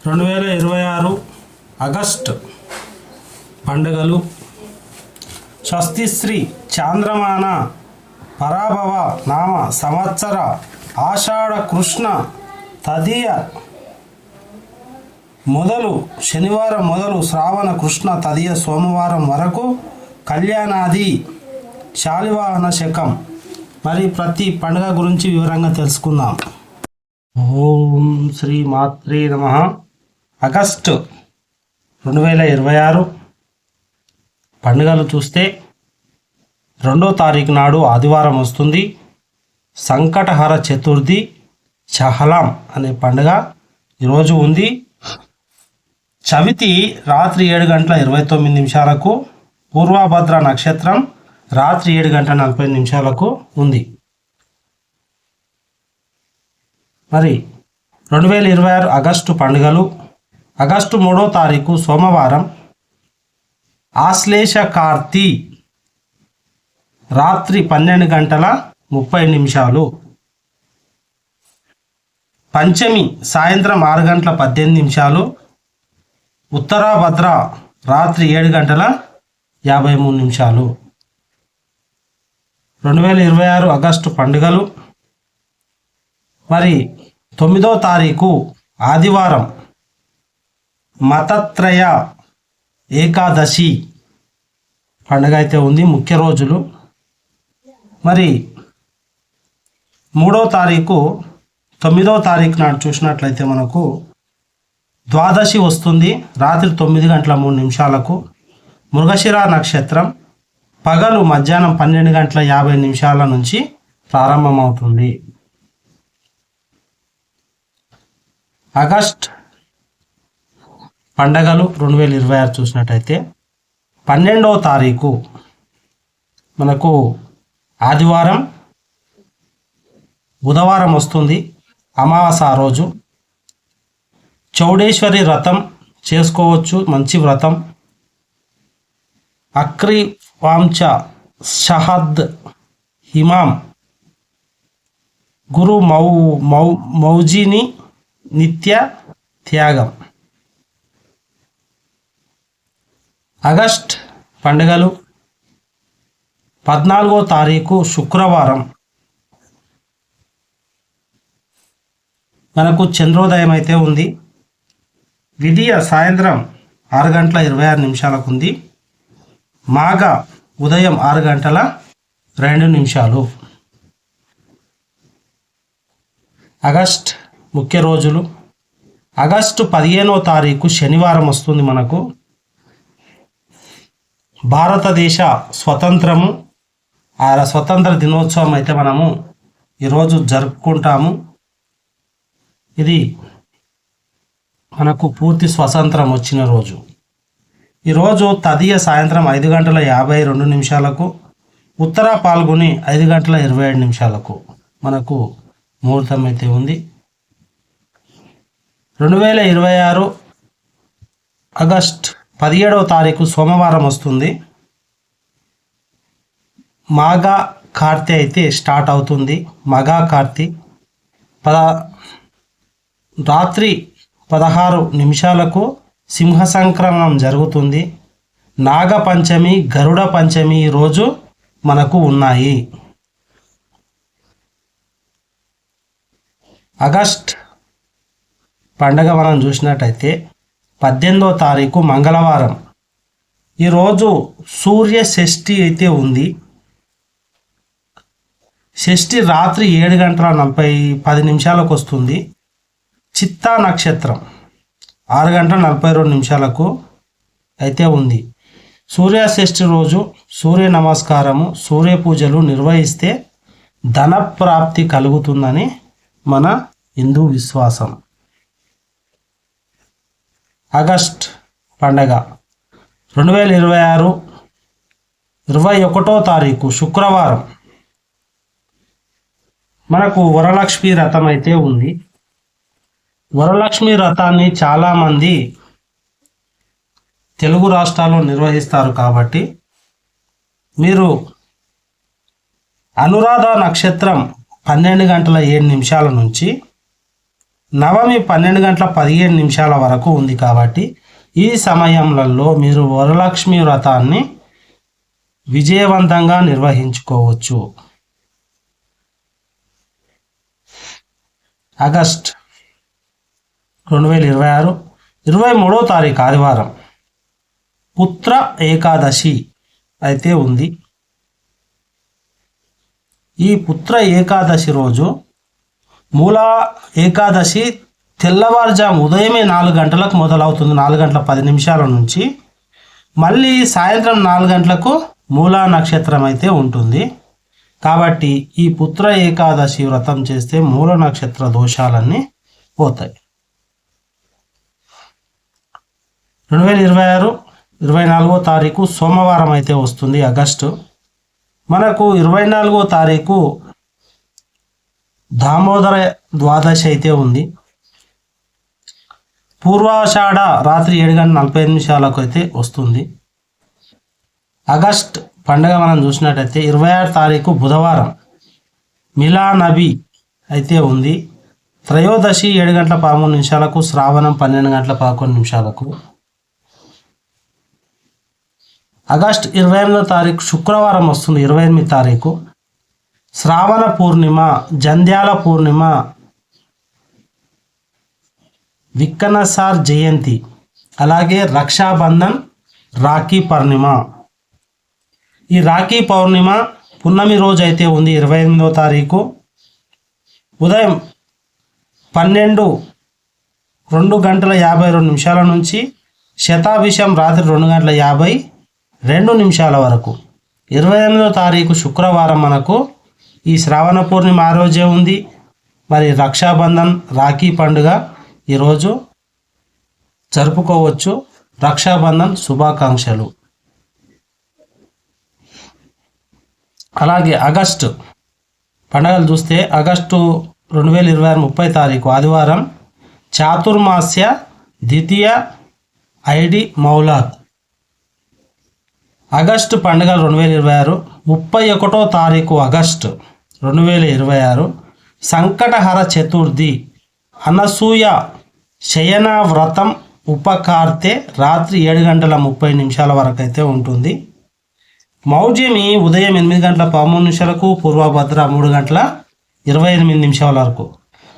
2026 August పండుగలు. స్వస్తిశ్రీ చాంద్రమాన పరాభవ నామ సంవత్సర ఆషాఢ కృష్ణ తదియ మొదలు శనివారం మొదలు శ్రావణ కృష్ణ తదియ సోమవారం వరకు కళ్యాణాది శాలివాహన శకం. మరి ప్రతి పండుగ గురించి వివరంగా తెలుసుకుందాం. ఓం శ్రీ మాత్రే నమః. ఆగస్టు 2026 పండుగలు చూస్తే 2వ తారీఖు నాడు ఆదివారం వస్తుంది. సంకటహర చతుర్థి చహలాం అనే పండుగ ఈరోజు ఉంది. చవితి రాత్రి 7:29 పూర్వభద్ర నక్షత్రం రాత్రి 7:40 ఉంది. మరి 2026 ఆగస్టు పండుగలు. ఆగస్టు 3వ తారీఖు సోమవారం ఆశ్లేష కార్తీ రాత్రి 12:30. పంచమి సాయంత్రం 6:18. ఉత్తరాభద్ర రాత్రి 7:53. 2026 ఆగస్టు పండుగలు. మరి 9వ తారీఖు ఆదివారం మతత్రయ ఏకాదశి పండుగ అయితే ఉంది, ముఖ్య రోజులు. మరి 3వ తారీఖు 9వ తారీఖు నాడు చూసినట్లయితే మనకు ద్వాదశి వస్తుంది రాత్రి 9:03. మృగశిర నక్షత్రం పగలు మధ్యాహ్నం 12:50 నుంచి ప్రారంభమవుతుంది. ఆగస్ట్ పండగలు 2026 చూసినట్టయితే 12వ తారీఖు మనకు ఆదివారం, బుధవారం వస్తుంది, అమావాస రోజు. చౌడేశ్వరి వ్రతం చేసుకోవచ్చు, మంచి వ్రతం. అక్రి వాంచ షహద్ హిమాం గురు మౌజిని నిత్య త్యాగం. ఆగస్ట్ పండుగలు 14వ తారీఖు శుక్రవారం మనకు చంద్రోదయం అయితే ఉంది. విధియ సాయంత్రం 6:26 ఉంది. మాఘ ఉదయం 6:02. ఆగస్ట్ ముఖ్య రోజులు. ఆగస్టు 15వ తారీఖు శనివారం వస్తుంది మనకు. భారతదేశ స్వతంత్రము, ఆ స్వతంత్ర దినోత్సవం అయితే మనము ఈరోజు జరుపుకుంటాము. ఇది మనకు పూర్తి స్వతంత్రం వచ్చిన రోజు. ఈరోజు తదియ సాయంత్రం 5:52. ఉత్తర పాల్గొని 5:27 మనకు ముహూర్తం అయితే ఉంది. 2026 ఆగస్ట్ 17వ తారీఖు సోమవారం వస్తుంది. మాఘా కార్తె అయితే స్టార్ట్ అవుతుంది. మఘా కార్తె రాత్రి 16 సింహ సంక్రమణం జరుగుతుంది. నాగపంచమి, గరుడ పంచమి రోజు మనకు ఉన్నాయి. ఆగస్ట్ పండగ మనం చూసినట్టయితే 18వ తారీఖు మంగళవారం. ఈరోజు సూర్య షష్ఠి అయితే ఉంది. షష్ఠి రాత్రి 7:10 వస్తుంది. చిత్తా నక్షత్రం 6:42 అయితే ఉంది. సూర్య షష్ఠి రోజు సూర్య నమస్కారము, సూర్య పూజలు నిర్వహిస్తే ధన ప్రాప్తి కలుగుతుందని మన హిందూ విశ్వాసం. ఆగస్ట్ పండగ 2026 21వ తారీఖు శుక్రవారం మనకు వరలక్ష్మి వ్రతం అయితే ఉంది. వరలక్ష్మి వ్రతాన్ని చాలామంది తెలుగు రాష్ట్రాల్లో నిర్వహిస్తారు కాబట్టి మీరు అనురాధ నక్షత్రం 12:07 నుంచి నవమి 12:15 వరకు ఉంది కాబట్టి ఈ సమయంలో మీరు వరలక్ష్మి వ్రతాన్ని విజయవంతంగా నిర్వహించుకోవచ్చు. ఆగస్ట్ 2026 23వ తారీఖు ఆదివారం పుత్ర ఏకాదశి అయితే ఉంది. ఈ పుత్ర ఏకాదశి రోజు మూల ఏకాదశి తెల్లవారుజాము ఉదయమే 4 గంటలకు మొదలవుతుంది. 4:10 నుంచి మళ్ళీ సాయంత్రం 4 గంటలకు మూలా నక్షత్రం అయితే ఉంటుంది. కాబట్టి ఈ పుత్ర ఏకాదశి వ్రతం చేస్తే మూల నక్షత్ర దోషాలన్నీ పోతాయి. 2026 24వ తారీఖు సోమవారం అయితే వస్తుంది ఆగస్టు. మనకు 24వ తారీఖు దామోదర ద్వాదశి అయితే ఉంది. పూర్వాషాఢ రాత్రి 7:45 అయితే వస్తుంది. ఆగస్ట్ పండగ మనం చూసినట్టయితే 26 తారీఖు బుధవారం మిలానబి అయితే ఉంది. త్రయోదశి 7:13 శ్రావణం 12:11 ఆగస్ట్ 28వ తారీఖు శుక్రవారం వస్తుంది. 28 తారీఖు శ్రావణ పూర్ణిమ, జంధ్యాల పూర్ణిమ, విక్కనసార్ జయంతి, అలాగే రక్షాబంధన్, రాఖీ పౌర్ణిమ. ఈ రాఖీ పౌర్ణిమ పున్నమి రోజు అయితే ఉంది 28వ తారీఖు ఉదయం 2:52 నుంచి శతాభిషం రాత్రి 2:52 వరకు. 28వ తారీఖు శుక్రవారం మనకు ఈ శ్రావణ పూర్ణిమ ఆ రోజే ఉంది. మరి రక్షాబంధన్, రాఖీ పండుగ ఈరోజు జరుపుకోవచ్చు. రక్షాబంధన్ శుభాకాంక్షలు. అలాగే ఆగస్టు పండుగలు చూస్తే ఆగస్టు 2026 30వ తారీఖు ఆదివారం చాతుర్మాస్య ద్వితీయ ఐడి మౌలాద్. ఆగస్టు పండుగలు 2026 31వ తారీఖు ఆగస్టు 2026 సంకటహర చతుర్థి, అనసూయ శయన వ్రతం ఉపకార్తె రాత్రి 7:30 వరకు అయితే ఉంటుంది. మౌజమి ఉదయం 8:13 పూర్వభద్ర 3:28 వరకు.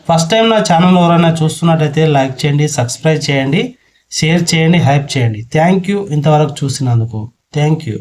ఫస్ట్ టైం నా ఛానల్ ఎవరైనా చూస్తున్నట్టయితే లైక్ చేయండి, సబ్స్క్రైబ్ చేయండి, షేర్ చేయండి, హైప్ చేయండి. థ్యాంక్ యూ ఇంతవరకు చూసినందుకు. Thank you.